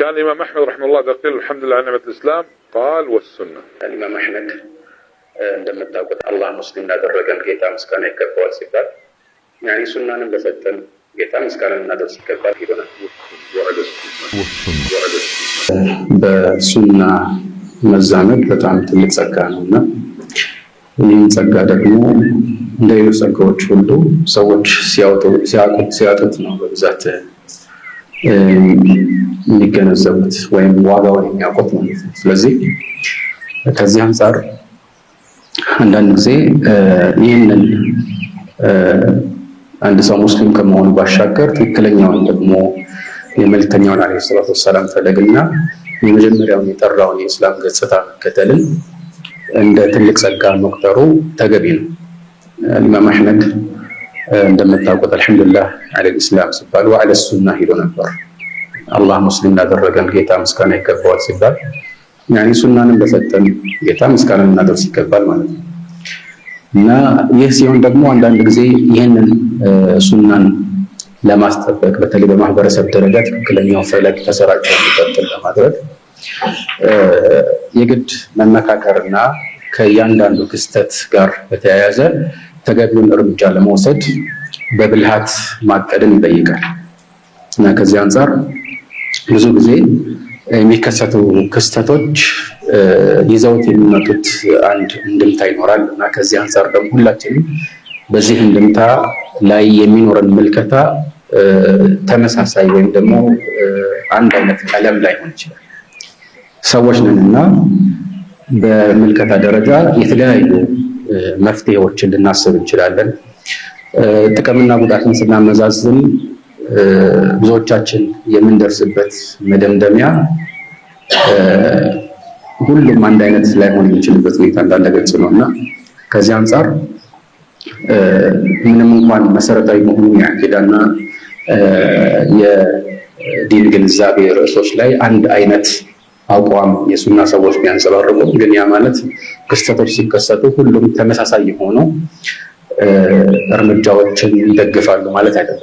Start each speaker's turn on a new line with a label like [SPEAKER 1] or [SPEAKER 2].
[SPEAKER 1] كان الإمام أحمد رحمه الله يقول الحمد لله على نعمة الإسلام قال والسنة.
[SPEAKER 2] الإمام أحمد እንደምታውቁት አላህ ሙስሊም ላደረገን ጌታ ምስጋና ይገባዋል ሲባል ያኒ ሱናንን ለሰጠን ጌታ ምስጋና እናደርስ ይገባል ይሆናል። በሱና መዛመድ በጣም ትልቅ ጸጋ ነውና ይህን ጸጋ ደግሞ እንደ ሌሎች ጸጋዎች ሁሉ ሰዎች ሲያጡት ነው በብዛት የሚገነዘቡት ወይም ዋጋውን የሚያውቁት ማለት ነው። ስለዚህ ከዚህ አንፃር አንዳንድ ጊዜ ይህንን አንድ ሰው ሙስሊም ከመሆኑ ባሻገር ትክክለኛውን ደግሞ የመልእክተኛውን አለይሂ ሰላቱ ወሰላም ፈለግና የመጀመሪያውን የጠራውን የእስላም ገጽታ መከተልን እንደ ትልቅ ጸጋ መቁጠሩ ተገቢ ነው። ኢማም አህመድ እንደምታውቁት አልሐምዱሊላህ አለል ኢስላም ሲባል ወዐለ ሱና ሄዶ ነበር። አላህ ሙስሊም ላደረገን ጌታ ምስጋና ይገባዋል ሲባል ያኒ ሱናንን ለሰጠን ጌታ ምስጋና እናደርስ ይገባል ማለት ነው። እና ይህ ሲሆን ደግሞ አንዳንድ ጊዜ ይህንን ሱናን ለማስጠበቅ በተለይ በማህበረሰብ ደረጃ ትክክለኛው ፈለግ ተሰራጭቶ እንዲቀጥል ለማድረግ የግድ መመካከርና ከእያንዳንዱ ክስተት ጋር በተያያዘ ተገቢውን እርምጃ ለመውሰድ በብልሃት ማቀድን ይጠይቃል። እና ከዚህ አንፃር ብዙ ጊዜ የሚከሰቱ ክስተቶች ይዘውት የሚመጡት አንድ እንድምታ ይኖራል እና ከዚህ አንፃር ደግሞ ሁላችንም በዚህ እንድምታ ላይ የሚኖረን ምልከታ ተመሳሳይ ወይም ደግሞ አንድ አይነት ቀለም ላይሆን ይችላል። ሰዎች ነንና በምልከታ ደረጃ የተለያዩ መፍትሄዎችን ልናስብ እንችላለን። ጥቅምና ጉዳትን ስናመዛዝን ብዙዎቻችን የምንደርስበት መደምደሚያ ሁሉም አንድ አይነት ላይሆን የሚችልበት ሁኔታ እንዳለ ግልጽ ነውና ከዚህ አንፃር ምንም እንኳን መሰረታዊ በሆኑ የአቂዳና የዲን ግንዛቤ ርዕሶች ላይ አንድ አይነት አቋም የሱና ሰዎች ቢያንጸባርቁም ግን ያ ማለት ክስተቶች ሲከሰቱ ሁሉም ተመሳሳይ የሆኑ እርምጃዎችን ይደግፋሉ ማለት አይደለም።